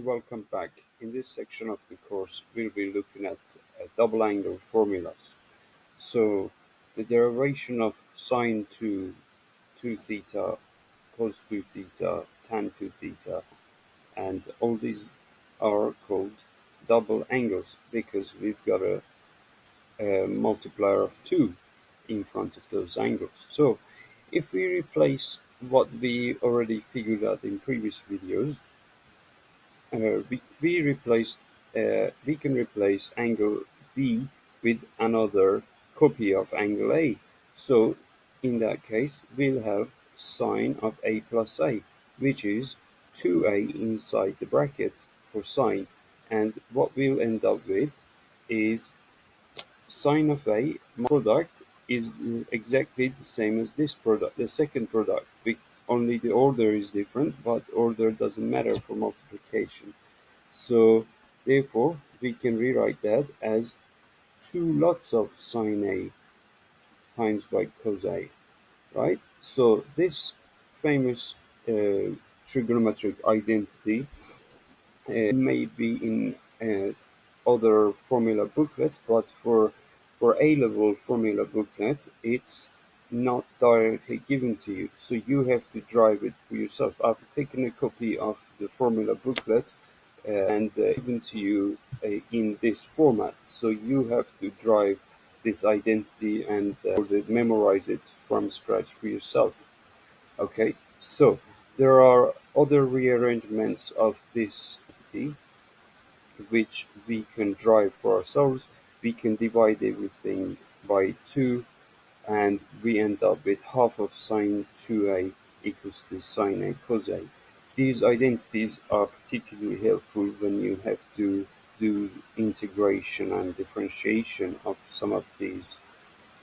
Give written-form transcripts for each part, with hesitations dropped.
Welcome back. In this section of the course, we'll be looking at double angle formulas. So, the derivation of sine 2 theta, cos 2 theta, tan 2 theta, and all these are called double angles because we've got a multiplier of 2 in front of those angles. So, if we replace what we already figured out in previous videos, we can replace angle B with another copy of angle A. So in that case, we'll have sine of A plus A, which is 2A inside the bracket for sine. And what we'll end up with is sine of A product is exactly the same as this product, the second product. Only the order is different, but order doesn't matter for multiplication. So therefore, we can rewrite that as 2 lots of sine A times by cos A, right? So this famous trigonometric identity may be in other formula booklets, but for A-level formula booklets, it's not directly given to you. So you have to drive it for yourself. I've taken a copy of the formula booklet and given to you in this format. So you have to drive this identity and memorize it from scratch for yourself. Okay, so there are other rearrangements of this identity which we can drive for ourselves. We can divide everything by 2 and we end up with half of sine 2a equals to sine a cos a. These identities are particularly helpful when you have to do integration and differentiation of some of these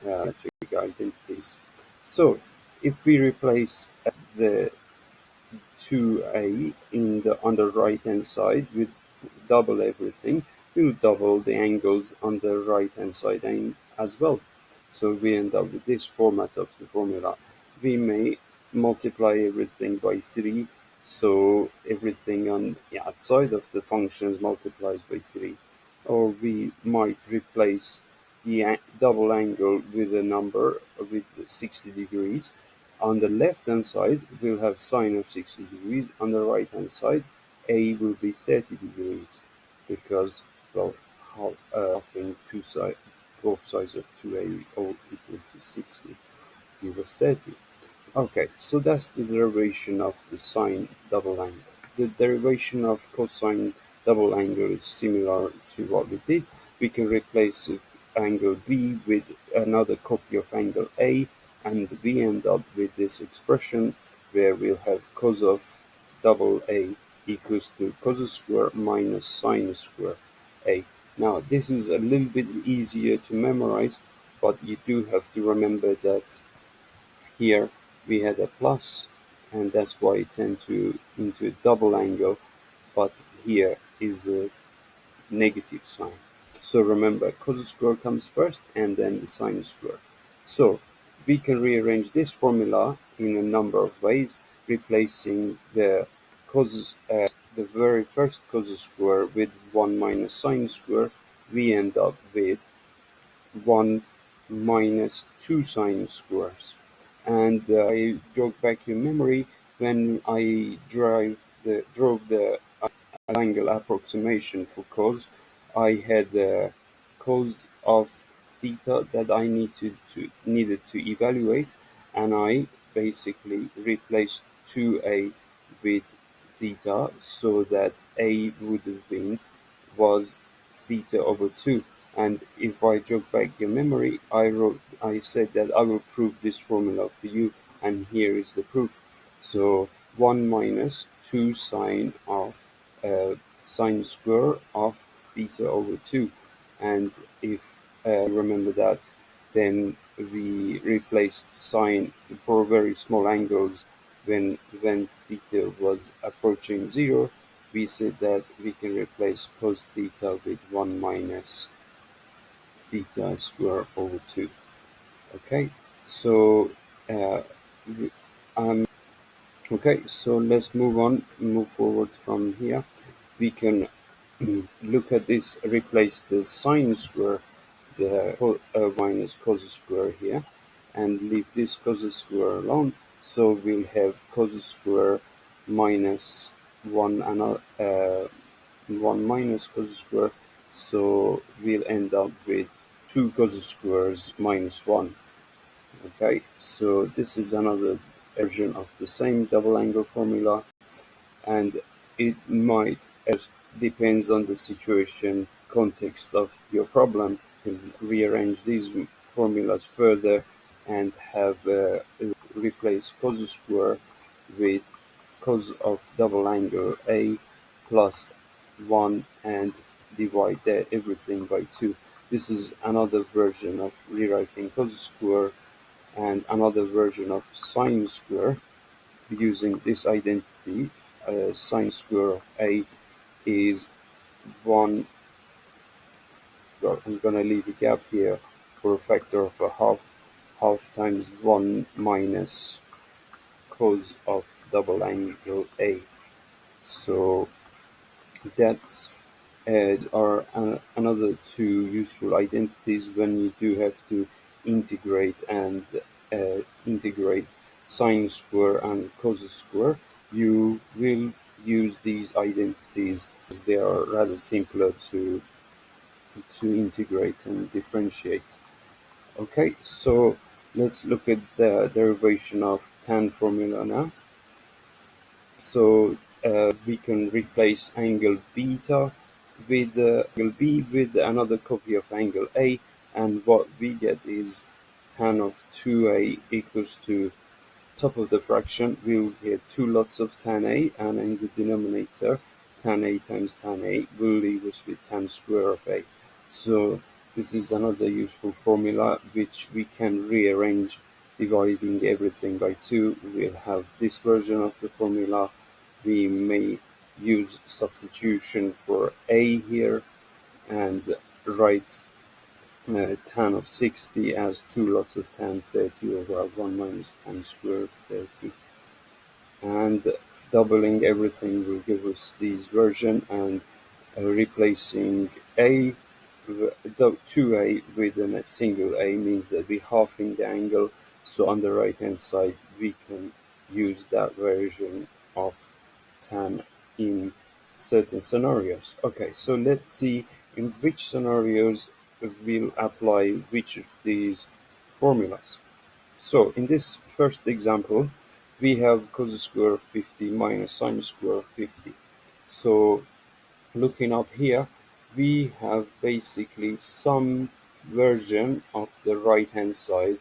metric identities. So if we replace the 2a on the right hand side with double everything, we'll double the angles on the right hand side as well. So we end up with this format of the formula. We may multiply everything by 3, so everything on the outside of the functions multiplies by 3. Or we might replace the double angle with a number with 60 degrees. On the left hand side, we'll have sine of 60 degrees. On the right hand side, A will be 30 degrees because, well, halving both sides of 2A all equal to 60 give us 30. Okay, so that's the derivation of the sine double angle. The derivation of cosine double angle is similar to what we did. We can replace angle B with another copy of angle A, and we end up with this expression where we'll have cos of double A equals to cos square minus sine square A. Now, this is a little bit easier to memorize, but you do have to remember that here we had a plus, and that's why it turned into a double angle, but here is a negative sign. So remember, cos square comes first and then the sine square. So we can rearrange this formula in a number of ways, replacing the very first cos square with 1 minus sine square. We end up with 1 minus 2 sine squares. And I jog back your memory when I drove the angle approximation for cos. I had cos of theta that I needed to evaluate, and I basically replaced 2a with theta so that a would have been was theta over 2. And if I jog back your memory, I said that I will prove this formula for you, and here is the proof. So 1 minus 2 sine of sine square of theta over 2. And if you remember that, then we replaced sine for very small angles when theta was approaching 0. We said that we can replace cos theta with 1 minus theta square over 2. Okay, so uh, um, okay, so let's move forward from here. we can look at this, replace the sine square, the minus cos square here, and leave this cos square alone. So we'll have cos square minus 1 and 1 minus cos square. So we'll end up with 2 cos squares minus 1. Okay, so this is another version of the same double angle formula, and it might, as depends on the situation, context of your problem, you can rearrange these formulas further and have replace cos square with cos of double angle A plus 1 and divide everything by 2. This is another version of rewriting cos square and another version of sine square using this identity. Sine square of A is 1. Well, I'm going to leave a gap here for a factor of a half. Half times 1 minus cos of double angle A. So that's are another two useful identities when you do have to integrate and integrate sine square and cos square. You will use these identities as they are rather simpler to integrate and differentiate. Okay, so let's look at the derivation of tan formula now. So we can replace angle beta with angle B with another copy of angle A, and what we get is tan of 2A equals to top of the fraction. We'll get 2 lots of tan A, and in the denominator, tan A times tan A will leave us with tan square of A. So this is another useful formula which we can rearrange, dividing everything by 2. We'll have this version of the formula. We may use substitution for A here and write tan of 60 as 2 lots of tan 30 over 1 minus tan squared 30. And doubling everything will give us this version, and replacing A, 2A with a single A means that we're halving the angle. So on the right hand side, we can use that version of tan in certain scenarios. Okay, so let's see in which scenarios we'll apply which of these formulas. So in this first example, we have cos square of 50 minus sine square of 50. So looking up here, we have basically some version of the right hand side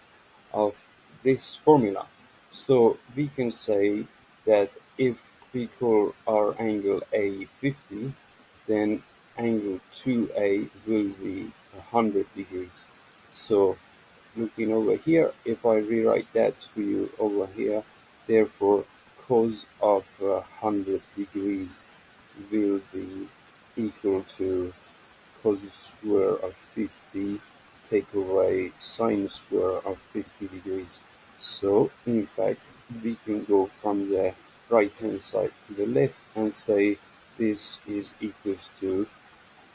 of this formula. So we can say that if we call our angle A 50, then angle 2A will be 100 degrees. So looking over here, if I rewrite that for you over here, therefore cos of 100 degrees will be equal to cos square of 50 take away sine square of 50 degrees. So in fact we can go from the right hand side to the left and say this is equals to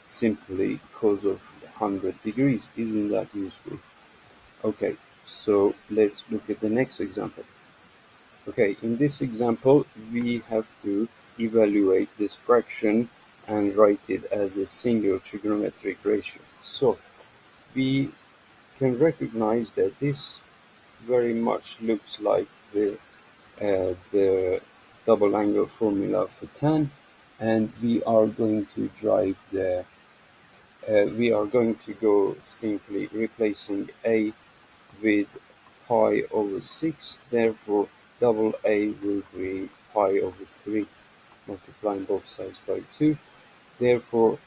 simply cos of 100 degrees. Isn't that useful? Okay, so let's look at the next example. Okay, in this example we have to evaluate this fraction and write it as a single trigonometric ratio. So we can recognize that this very much looks like the double angle formula for tan, and we are going to drive we are going to go simply replacing A with pi over 6, therefore double A will be pi over 3, multiplying both sides by 2. Therefore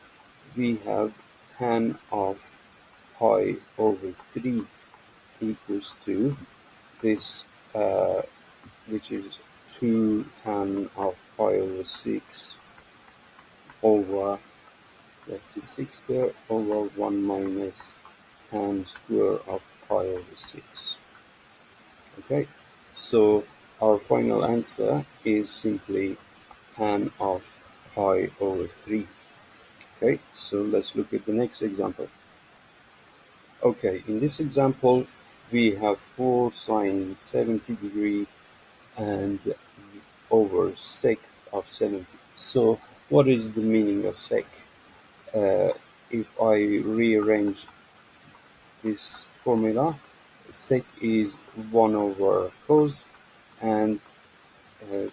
we have tan of pi over 3 equals to this, which is 2 tan of pi over 6 over, let's see, 6 there, over 1 minus tan square of pi over 6. Okay, so our final answer is simply tan of pi over 3. Okay, so let's look at the next example. Okay, in this example, we have 4 sine 70 degree and over sec of 70. So what is the meaning of sec? If I rearrange this formula, sec is 1 over cos, and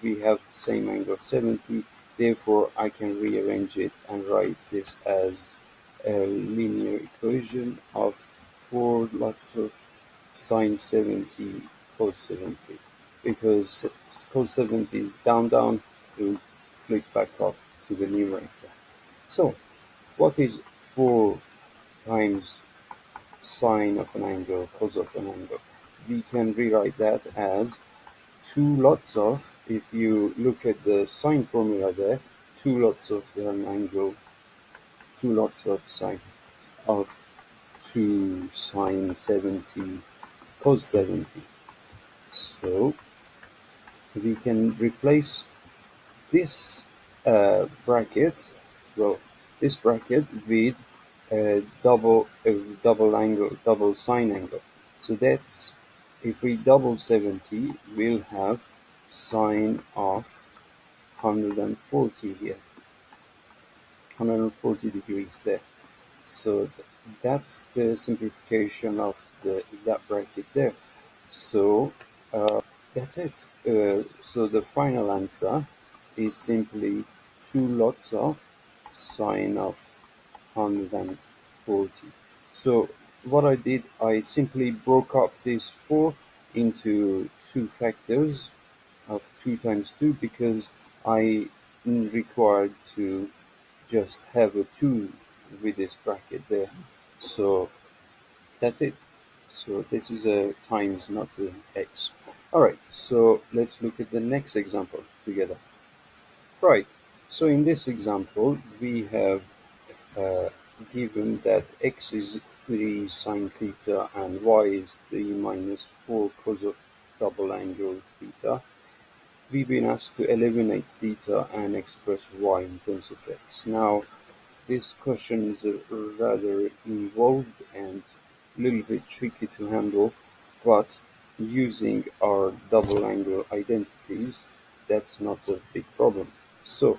we have the same angle 70, therefore I can rearrange it and write this as a linear equation of 4 lots of sine 70 cos 70, because cos 70 is down down, to flip back up to the numerator. So what is 4 times sine of an angle cos of an angle? We can rewrite that as 2 lots of, if you look at the sine formula there, 2 lots of an angle, 2 lots of sine of 2 sine 70 cos 70. So we can replace this bracket, well, this bracket with a double angle, double sine angle. So that's, if we double 70, we'll have sine of 140 here, 140 degrees there. So that's the simplification of that bracket there. So that's it. So the final answer is simply 2 lots of sine of 140. So what I did, I simply broke up this 4 into 2 factors of 2 times 2, because I required to just have a 2 with this bracket there. So that's it. So this is a times, not a x. Alright, so let's look at the next example together. Right, so in this example we have uh, given that x is 3 sine theta and y is 3 minus 4 cos of double angle theta. We've been asked to eliminate theta and express y in terms of x. Now, this question is rather involved and a little bit tricky to handle, but using our double angle identities, that's not a big problem. So,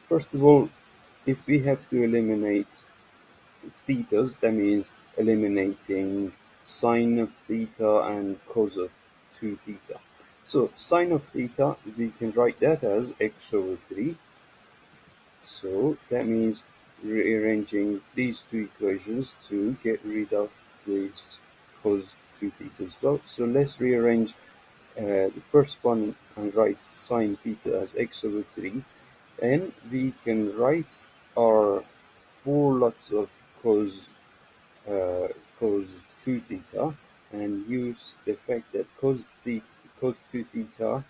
first of all, if we have to eliminate thetas, that means eliminating sine of theta and cos of 2 theta. So sine of theta, we can write that as x over 3. So that means rearranging these two equations to get rid of this cos 2 theta as well. So let's rearrange the first one and write sine theta as x over 3. And we can write our 4 lots of cos uh, cos 2 theta and use the fact that cos 2 theta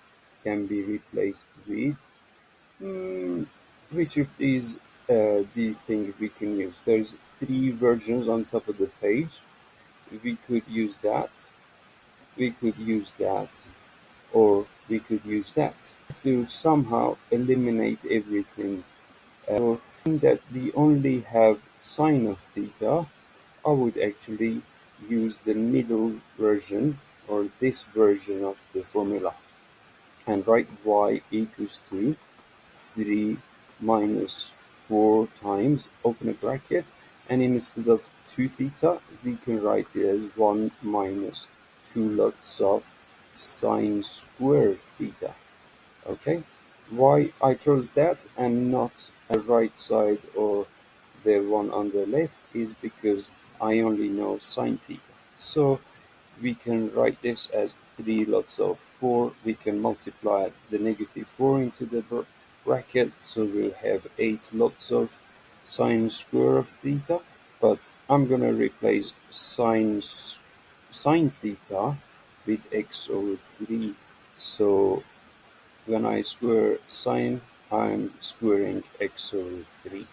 can be replaced with which of these things we can use. There's 3 versions on top of the page. We could use that, we could use that, or we could use that to somehow eliminate everything. So that we only have sine of theta, I would actually use the middle version or this version of the formula and write y equals to 3 minus 4 times, open a bracket, and instead of 2 theta, we can write it as 1 minus 2 lots of sine squared theta. Okay, why I chose that and not a right side or the one on the left is because I only know sine theta. So we can write this as 3 lots of 4. We can multiply the negative 4 into the bracket, so we'll have 8 lots of sine square of theta. But I'm going to replace sine theta with x over 3. So when I square sine, I'm squaring x over 3.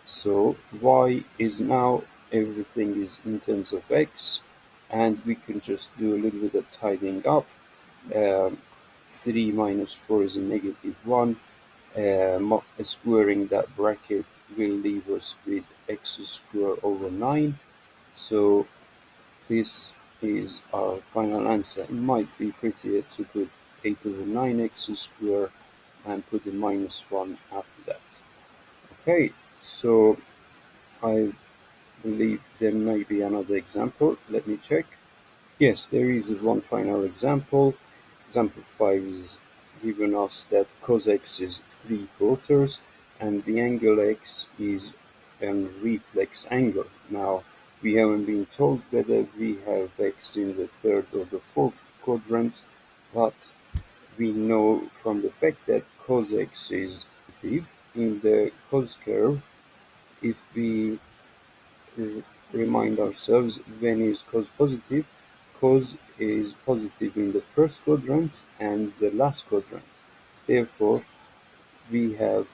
So y is now, everything is in terms of x, and we can just do a little bit of tidying up. 3 minus 4 is a negative 1. squaring that bracket will leave us with x squared over 9. So this is our final answer. It might be prettier to put 8 over 9x squared and put the minus 1 after that. Okay, so I believe there may be another example. Let me check. Yes, there is one final example. Example 5 is given us that cos x is 3/4 and the angle x is a reflex angle. Now, we haven't been told whether we have x in the third or the fourth quadrant, but we know from the fact that cos x is positive in the cos curve. If we remind ourselves when is cos positive, cos is positive in the first quadrant and the last quadrant. Therefore, we have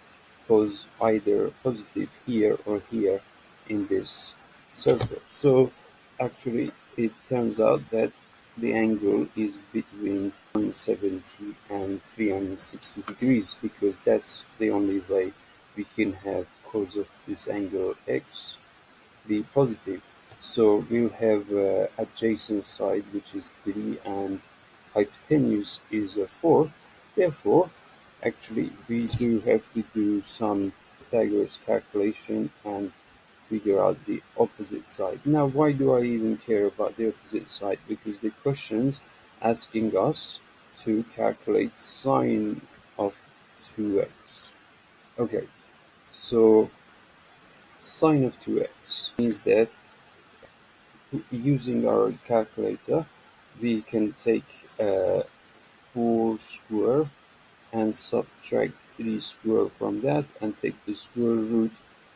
cos either positive here or here in this circle. So actually it turns out that the angle is between 170 and 360 degrees because that's the only way we can have cos of this angle x be positive. So we'll have adjacent side which is 3 and hypotenuse is 4. Therefore, actually we do have to do some Pythagoras calculation and figure out the opposite side. Now why do I even care about the opposite side? Because the question's asking us to calculate sine of 2x. Okay, so sine of 2x means that using our calculator, we can take 4 square and subtract 3 square from that and take the square root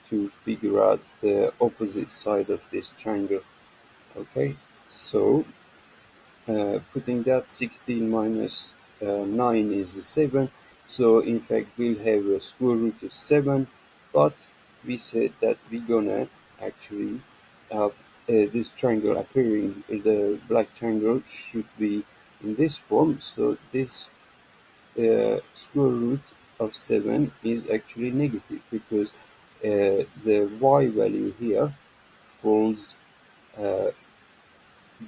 to figure out the opposite side of this triangle. Okay, so putting that 16 minus 9 is 7. So in fact we'll have a square root of 7, but we said that we're gonna actually have this triangle appearing. The black triangle should be in this form. So this square root of 7 is actually negative because the y value here falls uh,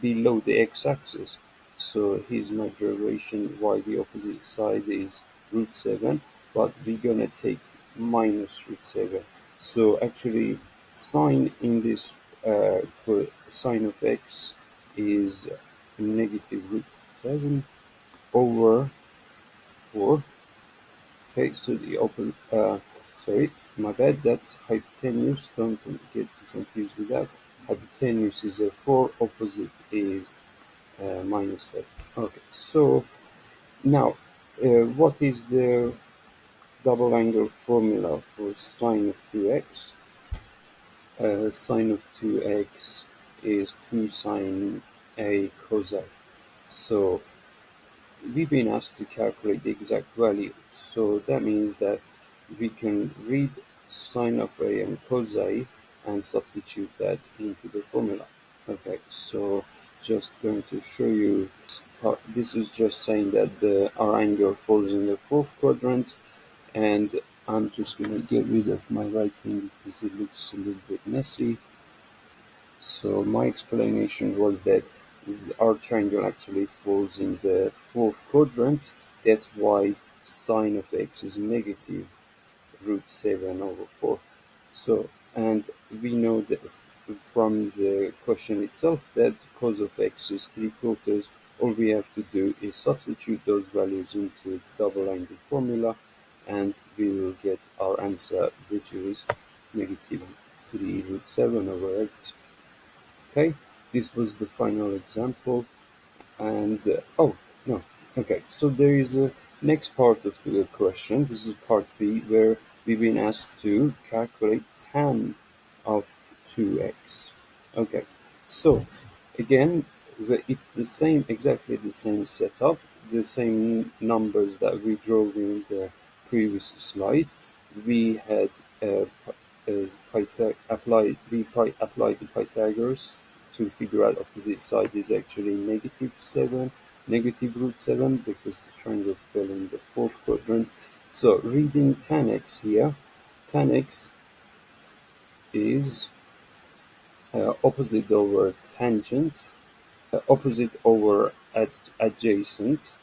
below the x-axis. So here's my derivation why the opposite side is root 7, but we're gonna take minus root 7. So actually sine in this sine of x is negative root 7 over 4. Okay, so the open sorry, my bad, that's hypotenuse, don't get confused with that. Hypotenuse is a 4, opposite is minus 7. Okay, so now what is the double angle formula for sine of 2x? Sine of 2x is 2 sine a cos a. So we've been asked to calculate the exact value. So that means that we can read sine of a and cos a and substitute that into the formula. Okay, so just going to show you. This is just saying that our angle falls in the fourth quadrant, and I'm just going to get rid of my writing because it looks a little bit messy. So my explanation was that our triangle actually falls in the fourth quadrant. That's why sine of x is negative root 7 over 4. So, and we know that from the question itself that cos of x is 3/4. All we have to do is substitute those values into the double angle formula and we will get our answer, which is negative 3 root 7 over 8. Okay, this was the final example. And oh no, okay, so there is a next part of the question. This is part B, where we've been asked to calculate tan of 2x. Okay, so again, it's the same, exactly the same setup, the same numbers that we drew in the previous slide. We had applied the Pythagoras to figure out opposite side is actually negative 7, negative root 7, because the triangle fell in the fourth quadrant. So reading tan x here, tan x is opposite over tangent, opposite over adjacent,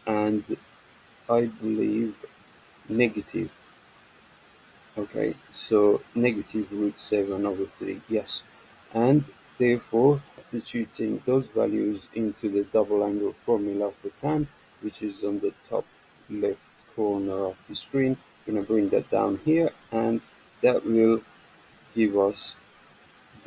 and I believe negative. Okay, so negative root 7 over 3, yes. And therefore, substituting those values into the double angle formula for tan, which is on the top left corner of the screen, I'm going to bring that down here, and that will give us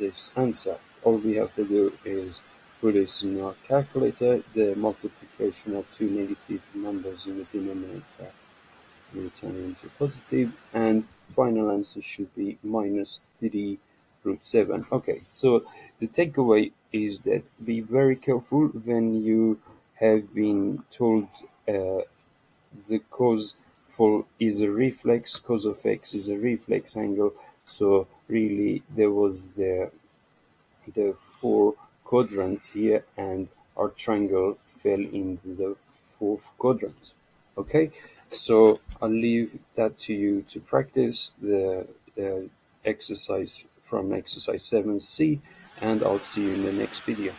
this answer. All we have to do is put this in our calculator, the multiplication of two negative numbers in the denominator will turn into positive, and final answer should be minus 3 root 7. Okay, so the takeaway is that be very careful when you have been told the cos for is a reflex, cos of x is a reflex angle. So really there was the four quadrants here, and our triangle fell into the fourth quadrant. Okay, so I'll leave that to you to practice the exercise from exercise 7C, and I'll see you in the next video.